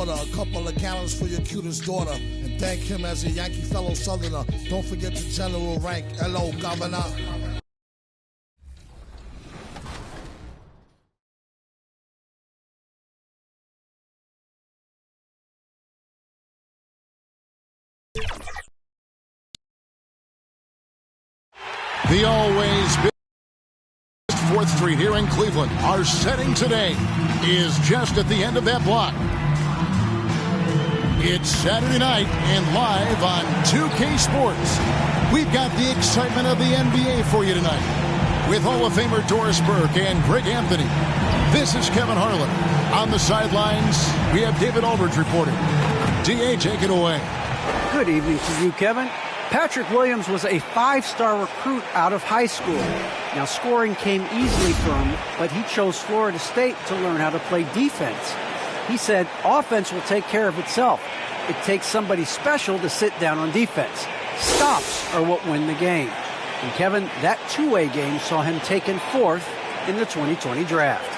A couple of gallons for your cutest daughter, and thank him as a Yankee fellow Southerner. Don't forget the general rank. Hello, Governor. The always big 4th Street here in Cleveland. Our setting today is just at the end of that block. It's Saturday night and live on 2K Sports. We've got the excitement of the NBA for you tonight with Hall of Famer Doris Burke and Greg Anthony. This is Kevin Harlan. On the sidelines, we have David Aldridge reporting. DA, take it away. Good evening to you, Kevin. Patrick Williams was a 5-star recruit out of high school. Now, scoring came easily for him, but he chose Florida State to learn how to play defense. He said offense will take care of itself. It takes somebody special to sit down on defense. Stops are what win the game. And Kevin, that two-way game saw him taken 4th in the 2020 draft.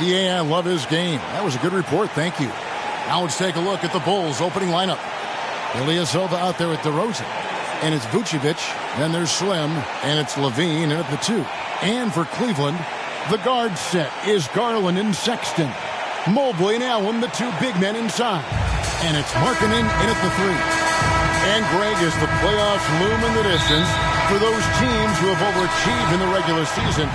Yeah, I love his game. That was a good report. Thank you. Now let's take a look at the Bulls' opening lineup. Ilyasova out there with DeRozan. And it's Vucevic. Then there's Slim. And it's Levine in at the 2. And for Cleveland, the guard set is Garland and Sexton. Mobley and Allen, the 2 big men inside. And it's Markkanen in at the 3. And Greg, is the playoffs loom in the distance for those teams who have overachieved in the regular season,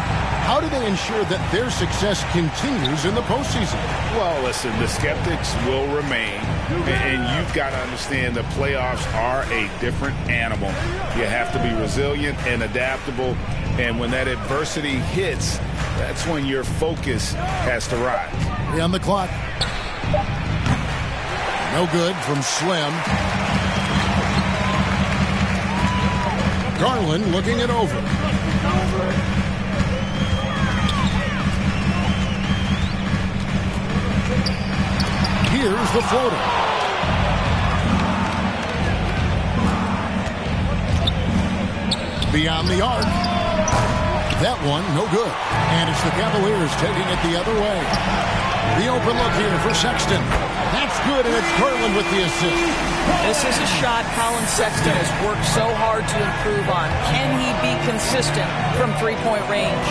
how do they ensure that their success continues in the postseason? Well, listen, the skeptics will remain, and you've got to understand the playoffs are a different animal. You have to be resilient and adaptable, and when that adversity hits, that's when your focus has to rise. On the clock. No good from Slim. Garland looking it over. Here's the floater. Beyond the arc. That one, no good. And it's the Cavaliers taking it the other way. The open look here for Sexton. That's good, and it's Garland with the assist. This is a shot Colin Sexton has worked so hard to improve on. Can he be consistent from three-point range?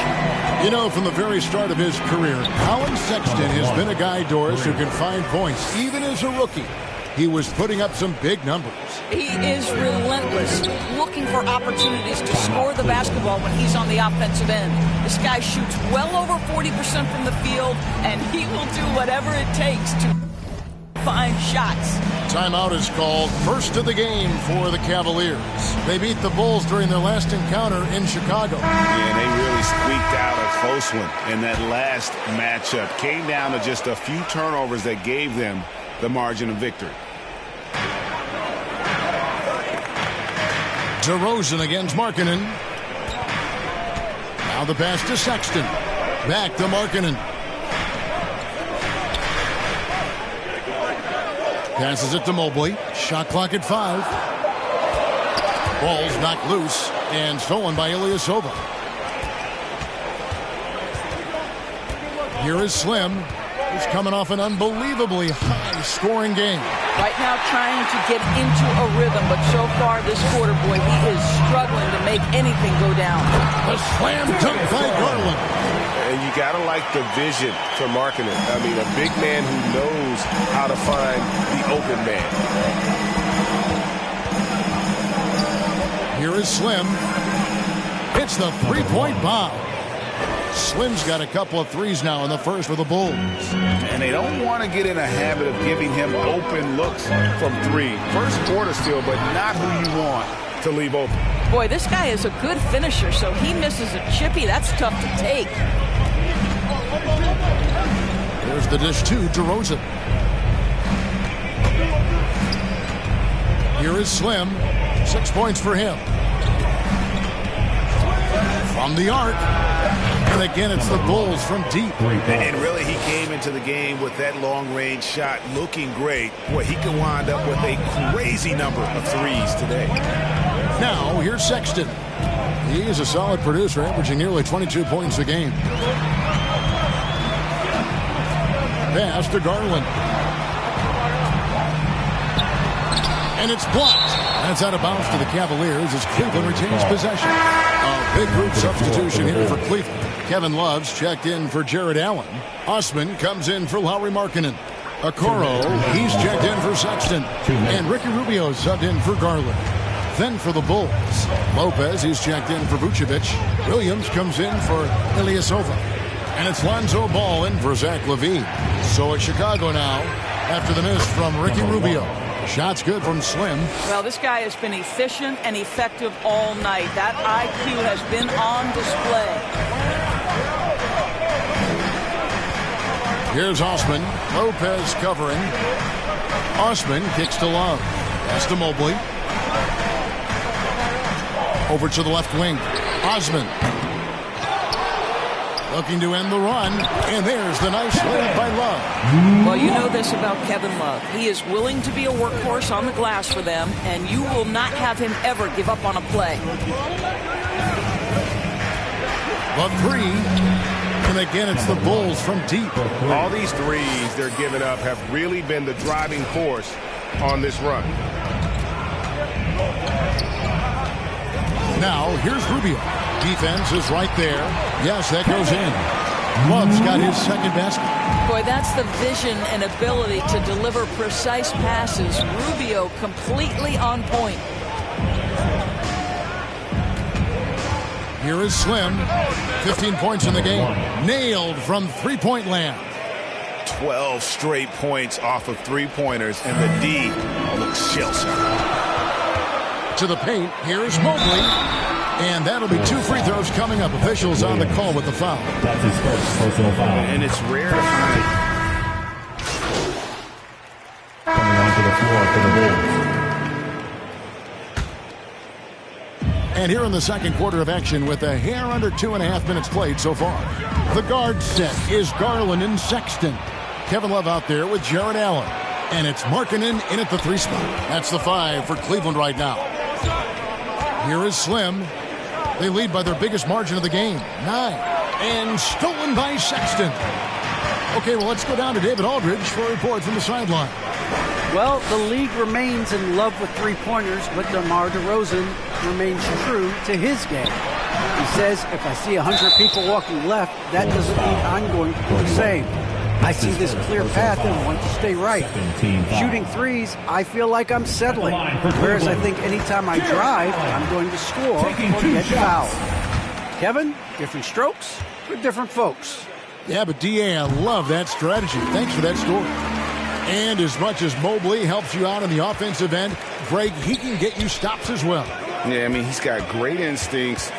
You know, from the very start of his career, Colin Sexton has been a guy, Doris, who can find points. Even as a rookie, he was putting up some big numbers. He is relentless, looking for opportunities to score the basketball when he's on the offensive end. This guy shoots well over 40% from the field, and he will do whatever it takes to find shots. Timeout is called. First of the game for the Cavaliers. They beat the Bulls during their last encounter in Chicago. Yeah, they really squeaked out a close one in that last matchup. Came down to just a few turnovers that gave them the margin of victory. DeRozan against Markkanen. Now the pass to Sexton. Back to Markkanen. Passes it to Mobley. Shot clock at 5. Ball's knocked loose and stolen by Ilyasova. Here is Slim. He's coming off an unbelievably high-scoring game. Right now trying to get into a rhythm, but so far this quarter, boy, he is struggling to make anything go down. The slam dunk by Garland. And you got to like the vision for Markkanen. I mean, a big man who knows how to find the open man. Here is Slim. It's the three-point bomb. Slim's got a couple of threes now in the first for the Bulls. And they don't want to get in a habit of giving him open looks from 3. First quarter still, but not who you want to leave open. Boy, this guy is a good finisher, so he misses a chippy. That's tough to take. There's the dish to DeRozan. Here is Slim. 6 points for him. From the arc. And again, it's the Bulls from deep. And really, he came into the game with that long-range shot looking great. Boy, he could wind up with a crazy number of threes today. Now, here's Sexton. He is a solid producer, averaging nearly 22 points a game. pass to Garland. And it's blocked. That's out of bounds to the Cavaliers as Cleveland retains possession. A big group substitution here for Cleveland. Kevin Love's checked in for Jared Allen. Osman comes in for Lauri Markkanen. Okoro, he's checked in for Sexton. And Ricky Rubio subbed in for Garland. Then for the Bulls, Lopez, he's checked in for Vucevic. Williams comes in for Ilyasova. And it's Lonzo Ball in for Zach LaVine. So it's Chicago now after the miss from Ricky Rubio. Shot's good from Slim. Well, this guy has been efficient and effective all night. That IQ has been on display. Here's Osman. Lopez covering. Osman kicks to Love. Pass to Mobley. Over to the left wing. Osman. Looking to end the run. And there's the nice layup by Love. Well, you know this about Kevin Love. He is willing to be a workhorse on the glass for them, and you will not have him ever give up on a play. Love three. And again, it's the Bulls from deep. All these threes they're giving up have really been the driving force on this run. Now, here's Rubio. Defense is right there. Yes, that goes in. Love's got his second basket. Boy, that's the vision and ability to deliver precise passes. Rubio completely on point. Here is Slim. 15 points in the game. Nailed from three-point land. 12 straight points off of three-pointers, and the D looks shell-shocked. To the paint, here's Mobley. And that'll be 2 free throws coming up. Officials on the call with the foul. That's his first personal foul. And it's rare to find. Coming onto the floor for the Bulls. And here in the second quarter of action with a hair under 2.5 minutes played so far. The guard set is Garland and Sexton. Kevin Love out there with Jared Allen. And it's Markkanen in at the 3 spot. That's the 5 for Cleveland right now. Here is Slim. They lead by their biggest margin of the game, 9. And stolen by Sexton. Okay, well, let's go down to David Aldridge for a report from the sideline. Well, the league remains in love with three-pointers, but DeMar DeRozan remains true to his game. He says, if I see 100 people walking left, that doesn't mean I'm going to do the same. I see this clear path and want to stay right. Shooting threes, I feel like I'm settling. Whereas I think anytime I drive, I'm going to score or get fouled. Kevin, different strokes for different folks. Yeah, but D.A., I love that strategy. Thanks for that story. And as much as Mobley helps you out on the offensive end, Greg, he can get you stops as well. Yeah, I mean, he's got great instincts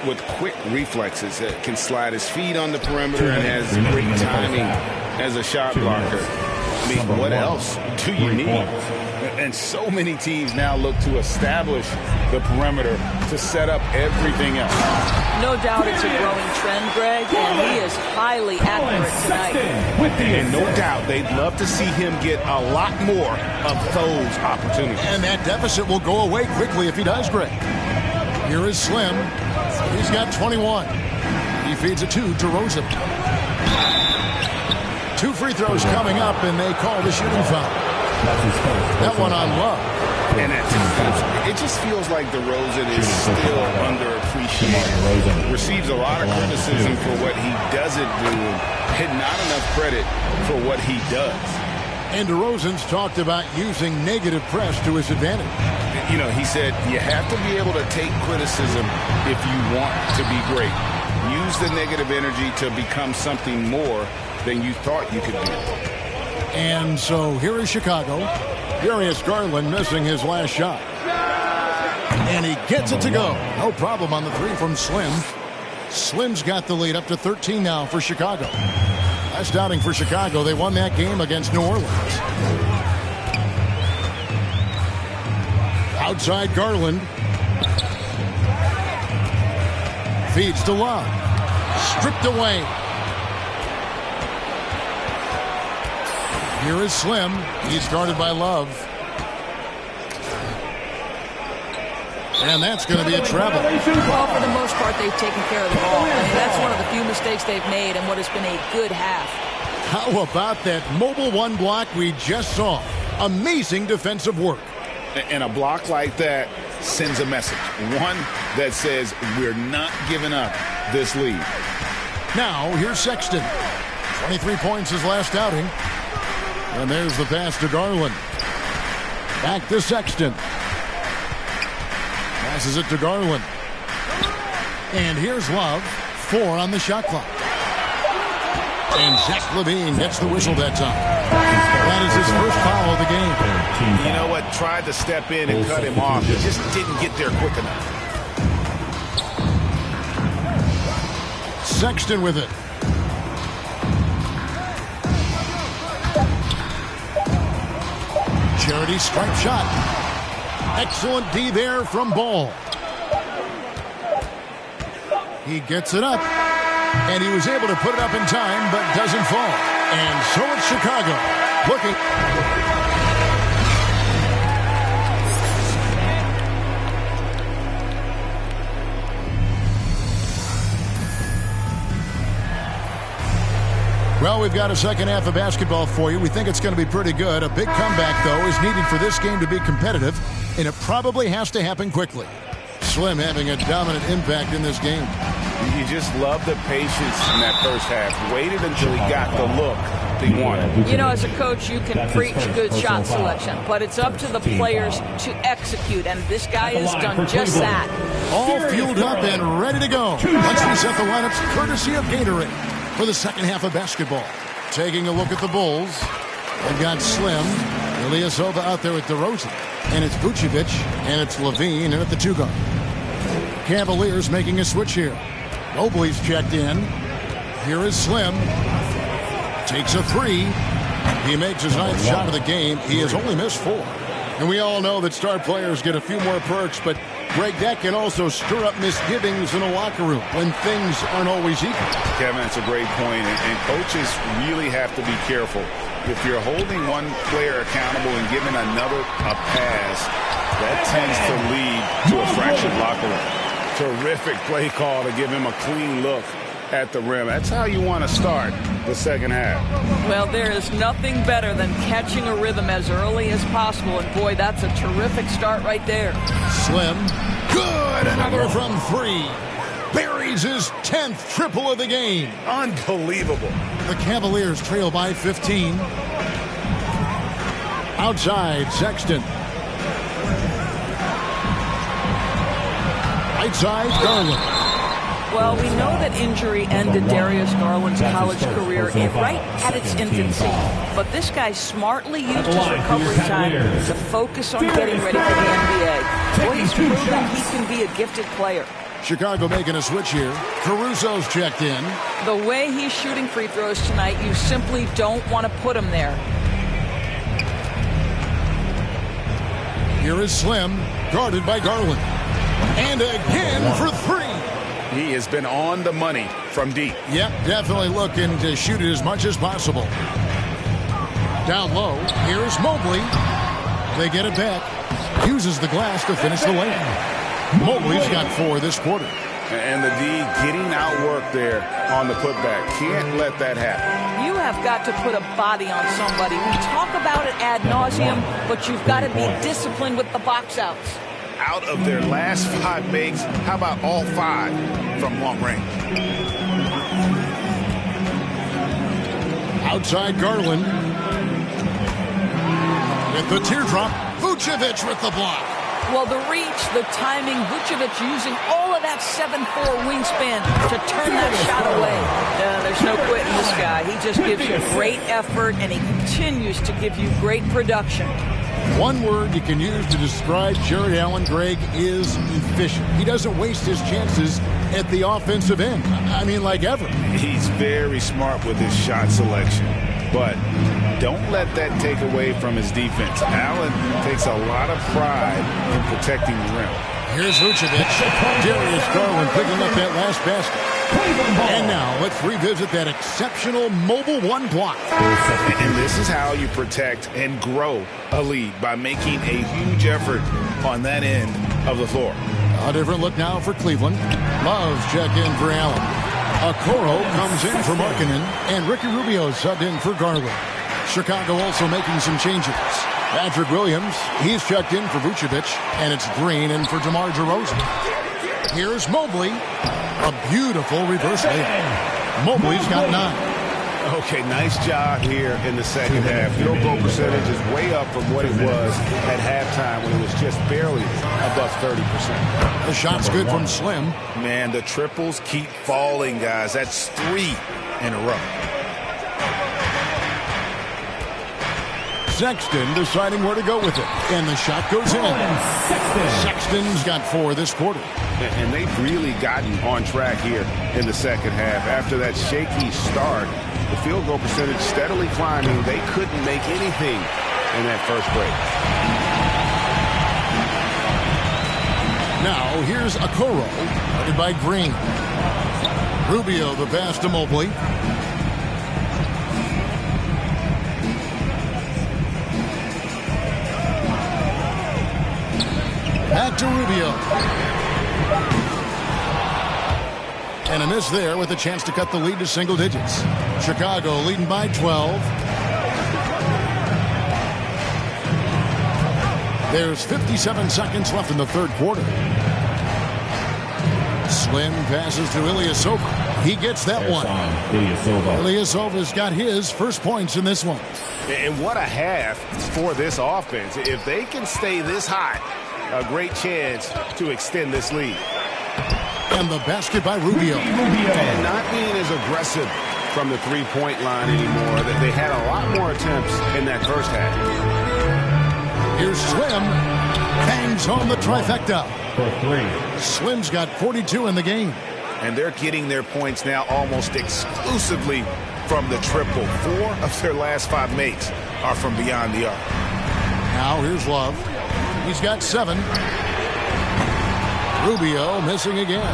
with quick reflexes that can slide his feet on the perimeter and has great timing as a shot blocker. I mean, what else do you need? And so many teams now look to establish the perimeter to set up everything else. No doubt it's a growing trend, Greg, and he is highly accurate tonight. And no doubt they'd love to see him get a lot more of those opportunities. And that deficit will go away quickly if he does, Greg. Here is Slim. He's got 21. He feeds it to DeRozan. 2 free throws coming up, and they call the shooting foul. That one on Love. And it just feels like DeRozan is still underappreciated. Receives a lot of criticism for what he doesn't do, and not enough credit for what he does. And DeRozan's talked about using negative press to his advantage. You know, he said you have to be able to take criticism if you want to be great. Use the negative energy to become something more than you thought you could be. And so here is Chicago. Darius Garland missing his last shot. And he gets it to go. No problem on the 3 from Slim. Slim's got the lead up to 13 now for Chicago. Last outing for Chicago, they won that game against New Orleans. Outside Garland. Feeds to Love. Stripped away. Here is Slim. He's guarded by Love. And that's going to be a travel. Well, for the most part, they've taken care of the ball. I mean, that's one of the few mistakes they've made in what has been a good half. How about that mobile one block we just saw? Amazing defensive work. And a block like that sends a message. One that says we're not giving up this lead. Now, here's Sexton. 23 points his last outing. And there's the pass to Garland. Back to Sexton. Passes it to Garland. And here's Love. 4 on the shot clock. And Zach LaVine gets the whistle that time. That is his first foul of the game. You know what? Tried to step in and cut him off. He just didn't get there quick enough. Sexton with it. Charity stripe shot. Excellent D there from Ball. He gets it up. And he was able to put it up in time, but doesn't fall. And so it's Chicago. Looking. Well, we've got a second half of basketball for you. We think it's going to be pretty good. A big comeback, though, is needed for this game to be competitive, and it probably has to happen quickly. Slim having a dominant impact in this game. You just love the patience in that first half. Waited until he got the look he wanted. You know, as a coach, you can preach good shot selection, but it's up to the players to execute, and this guy has done just that. All fueled up and ready to go. Let's reset the lineups courtesy of Gatorade for the second half of basketball. Taking a look at the Bulls. They've got Slim, Ilyasova out there with DeRozan, and it's Vucevic, and it's LaVine, and at the 2 guard. Cavaliers making a switch here. Mobley's checked in. Here is Slim. Takes a 3. He makes his 9th shot of the game. He has only missed 4. And we all know that star players get a few more perks, but Greg, that can also stir up misgivings in a locker room when things aren't always equal. Kevin, that's a great point, and coaches really have to be careful. If you're holding one player accountable and giving another a pass, that tends to lead to a fractured locker room. Terrific play call to give him a clean look at the rim. That's how you want to start the second half. Well, there is nothing better than catching a rhythm as early as possible, and boy, that's a terrific start right there. Slim, good, another from 3. Buries his 10th triple of the game. Unbelievable. The Cavaliers trail by 15. Outside, Sexton. Right side, Garland. Well, we know that injury ended Darius Garland's college career right at its infancy. But this guy smartly used his recovery time to focus on getting ready for the NBA. Boy, he's proven he can be a gifted player. Chicago making a switch here. Caruso's checked in. The way he's shooting free throws tonight, you simply don't want to put him there. Here is Slim, guarded by Garland. And again for 3. He has been on the money from deep. Yep, definitely looking to shoot it as much as possible. Down low, here's Mobley. They get it back. Uses the glass to finish the lane. Mobley's got 4 this quarter. And the D getting outworked there on the putback. Can't let that happen. You have got to put a body on somebody. We talk about it ad nauseum, but you've got to be disciplined with the box outs. Out of their last 5 makes, how about all 5 from long range? Outside Garland. With the teardrop, Vucevic with the block. Well, the reach, the timing, Vucevic using all of that 7'4" wingspan to turn that shot away. There's no quitting this guy. He just gives you great effort, and he continues to give you great production. One word you can use to describe Jared Allen, Greg, is efficient. He doesn't waste his chances at the offensive end. I mean, like ever. He's very smart with his shot selection, but don't let that take away from his defense. Allen takes a lot of pride in protecting the rim. Here's Vucevic. Darius Garland picking up that last basket. And now let's revisit that exceptional mobile one block. And this is how you protect and grow a lead, by making a huge effort on that end of the floor. A different look now for Cleveland. Love's check in for Allen. Okoro comes in for Markkanen, and Ricky Rubio subbed in for Garland. Chicago also making some changes. Patrick Williams, he's checked in for Vucevic, and it's Green in for DeMar DeRozan. Here's Mobley. A beautiful reverse layup. Mobley's got 9. Okay, nice job here in the second half. Field goal percentage is way up from what it was at halftime when it was just barely above 30%. The shot's good from Slim. Man, the triples keep falling, guys. That's 3 in a row. Sexton deciding where to go with it. And the shot goes in. Sexton's got 4 this quarter. And they've really gotten on track here in the second half. After that shaky start, the field goal percentage steadily climbing. They couldn't make anything in that first break. Now here's Okoro, guarded by Green. Rubio the pass to Mobley. Back to Rubio. And a miss there with a chance to cut the lead to single digits. Chicago leading by 12. There's 57 seconds left in the third quarter. Slim passes to Ilyasova. He gets that one. Ilyasova's got his first points in this one. And what a half for this offense. If they can stay this hot, a great chance to extend this lead. And the basket by Rubio. And not being as aggressive from the three-point line anymore. They had a lot more attempts in that first half. Here's Slim. Bangs home the trifecta. For 3. Slim's got 42 in the game. And they're getting their points now almost exclusively from the triple. 4 of their last 5 makes are from beyond the arc. Now here's Love. He's got 7. Rubio missing again.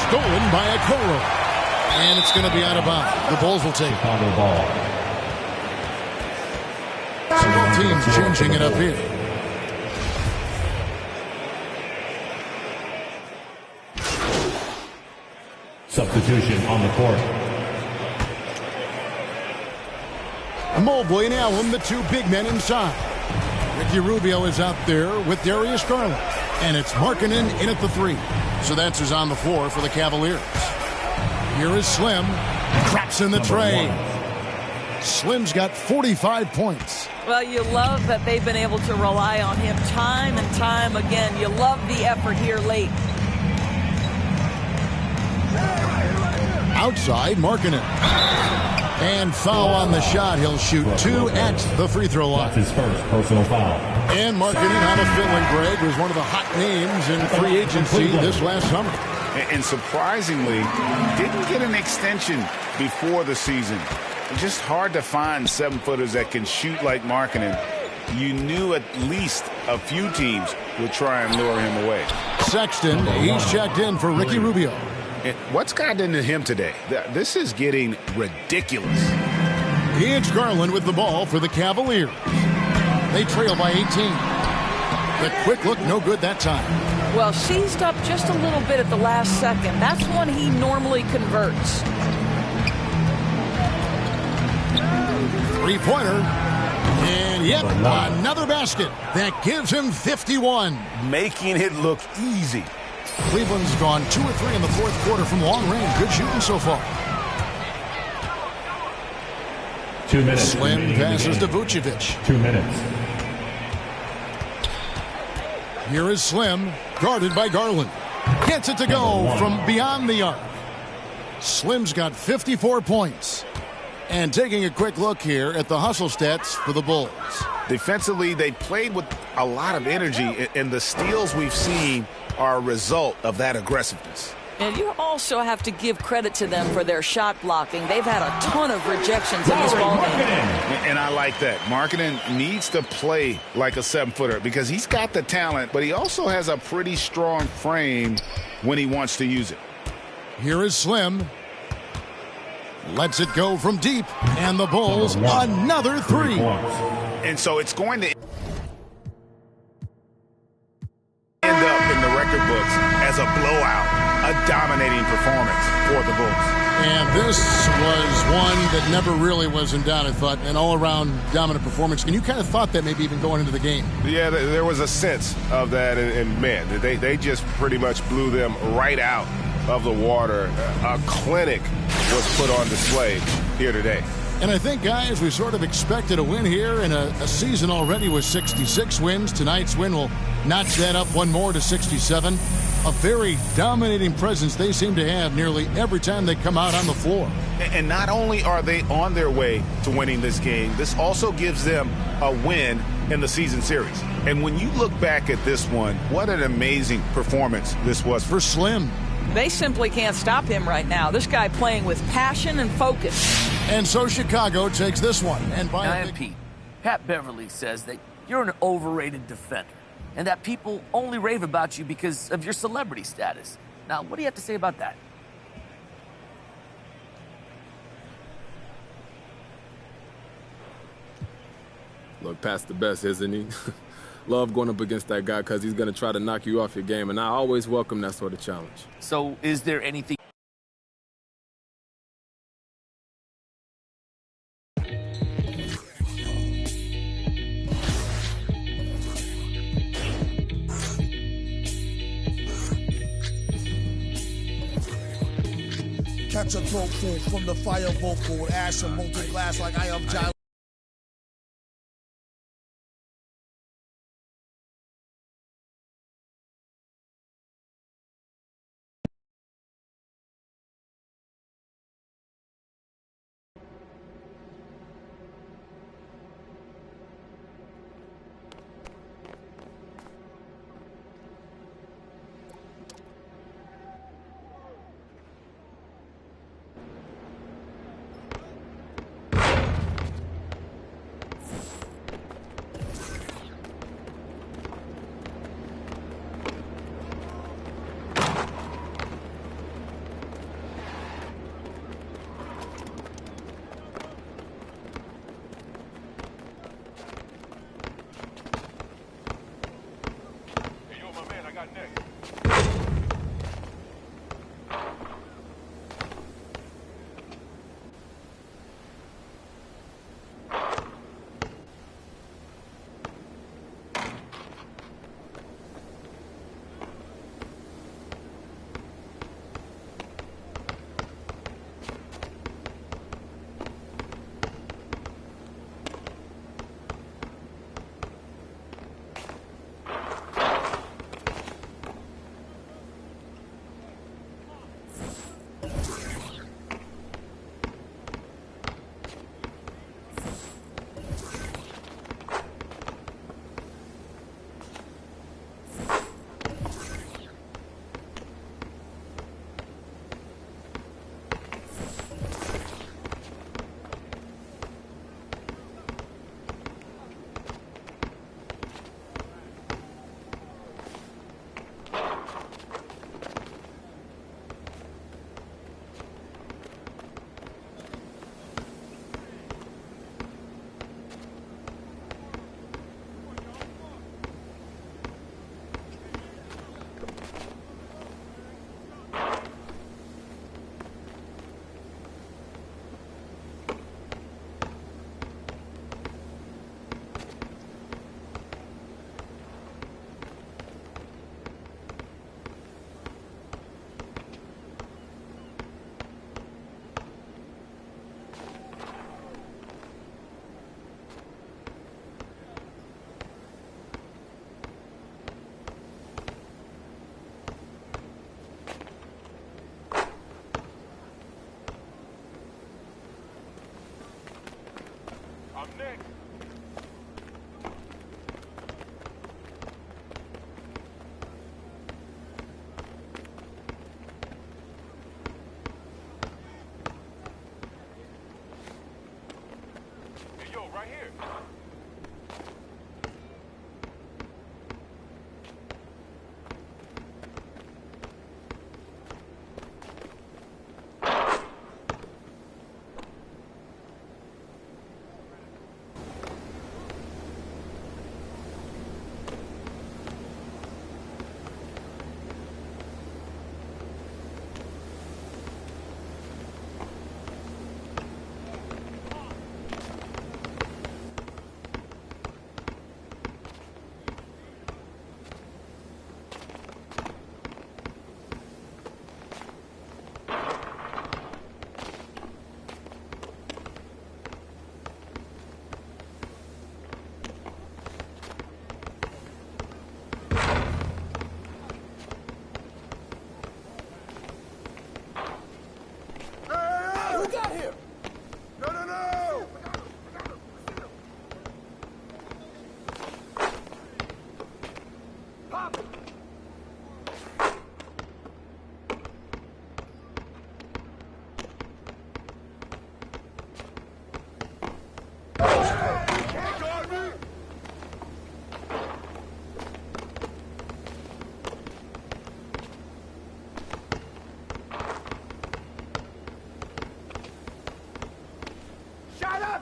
Stolen by Okoro. And it's going to be out of bounds. The Bulls will take it. Chicago ball. Both teams changing it up here. Substitution on the court. Mobley and Allen, the 2 big men inside. Ricky Rubio is out there with Darius Garland. And it's Markkanen in at the 3. So that's who's on the floor for the Cavaliers. Here is Slim. Traps in the tray. Slim's got 45 points. Well, you love that they've been able to rely on him time and time again. You love the effort here late. Outside, Markkanen. And foul on the shot. He'll shoot 2 at the free throw line. That's his first personal foul. And Markkanen out of Finland, Greg, was one of the hot names in free agency this last summer. And surprisingly, didn't get an extension before the season. Just hard to find 7-footers that can shoot like Markkanen. You knew at least a few teams would try and lure him away. Sexton, he's checked in for Ricky Rubio. And what's gotten into him today? This is getting ridiculous. It's Garland with the ball for the Cavaliers. They trail by 18. The quick look, no good that time. Well, seized up just a little bit at the last second. That's when he normally converts. Three-pointer. And, yep, another basket. That gives him 51. Making it look easy. Cleveland's gone 2 or 3 in the fourth quarter from long range. Good shooting so far. 2 minutes. Slim passes to Vucevic. 2 minutes. Here is Slim, guarded by Garland. Gets it to go from beyond the arc. Slim's got 54 points. And taking a quick look here at the hustle stats for the Bulls. Defensively, they played with a lot of energy, and the steals we've seen are a result of that aggressiveness. And you also have to give credit to them for their shot blocking. They've had a ton of rejections in this ballgame. And I like that. Markkanen needs to play like a 7-footer because he's got the talent, but he also has a pretty strong frame when he wants to use it. Here is Slim. Lets it go from deep. And the Bulls, another 3. And so it's going to end up in the record books as a blowout. for the Bulls. And this was one that never really was in doubt, I thought, an all-around dominant performance. And you kind of thought that maybe even going into the game. Yeah, there was a sense of that, and man, they just pretty much blew them right out of the water. A clinic was put on display here today. And I think, guys, we sort of expected a win here in a season already with 66 wins. Tonight's win will notch that up one more to 67. A very dominating presence they seem to have nearly every time they come out on the floor. And not only are they on their way to winning this game, this also gives them a win in the season series. And when you look back at this one, what an amazing performance this was for Slim. They simply can't stop him right now. This guy playing with passion and focus. And so Chicago takes this one. And by I am Pete. Pat Beverly says that you're an overrated defender and that people only rave about you because of your celebrity status. Now, what do you have to say about that? Look, Pat's the best, isn't he? Love going up against that guy because he's going to try to knock you off your game, and I always welcome that sort of challenge. So, is there anything... Catch a throat full from the fire vocal with ash and molten glass like I am John.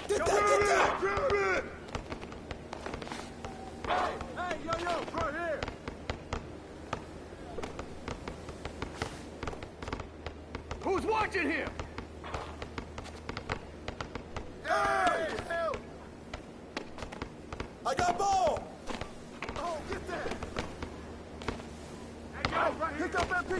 Get that! Grab it! Hey, yo, right here. Who's watching here? Hey! Help! I got ball! Oh, get that! Hey, yo, right here. Pick up MP.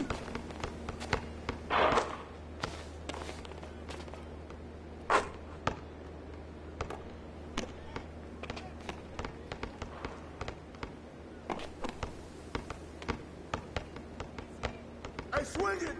Hey, swing it!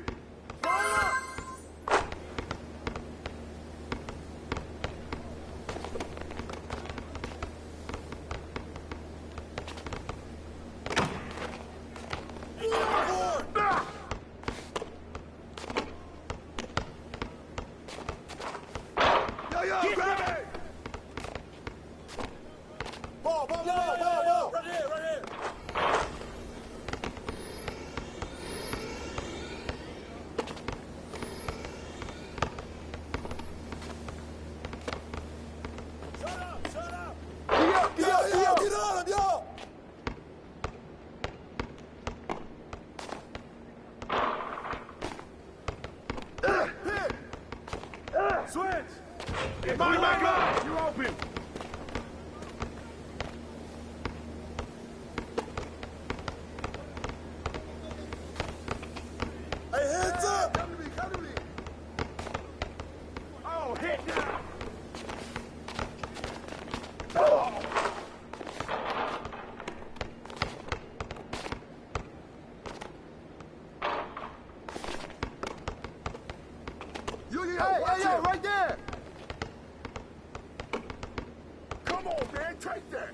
Switch! Get mine back up! You're open! Hey, hands up! Come to me! Oh, hit now! Oh! Hey, right there! Come on, man, take that!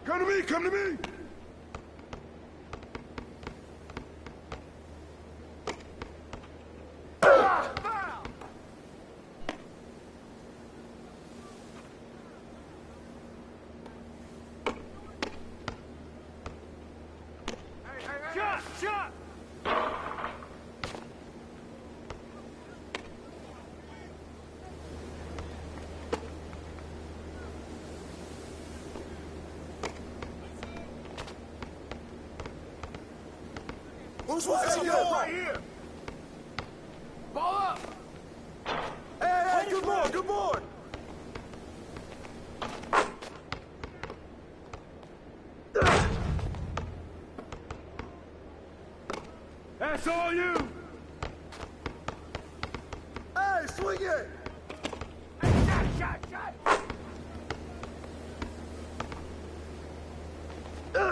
Come to me, come to me! Shot! Who's watching you? Right here! Ball up! Hey, good board! That's all you! Hey, swing it! Hey, shot!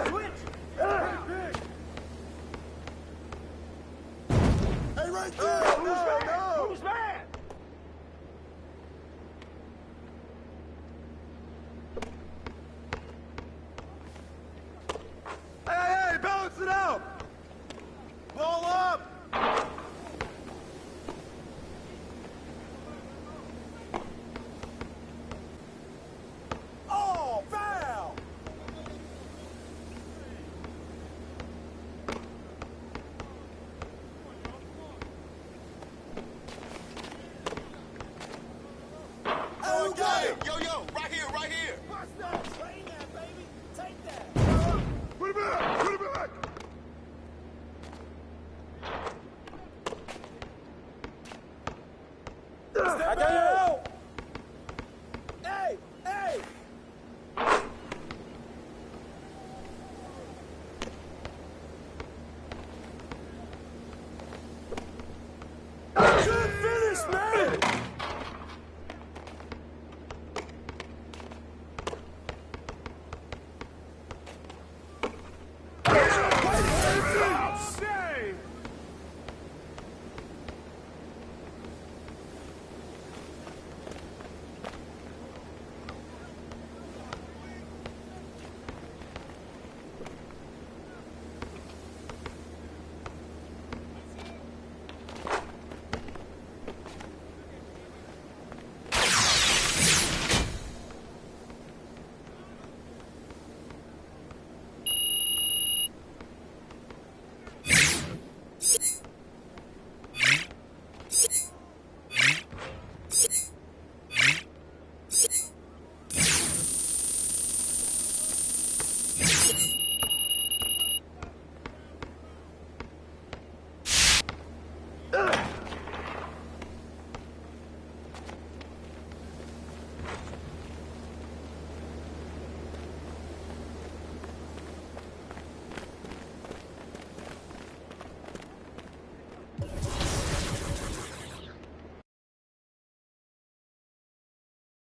Switch! Hey, right there! Who's mad? Hey, balance it out! Ball up!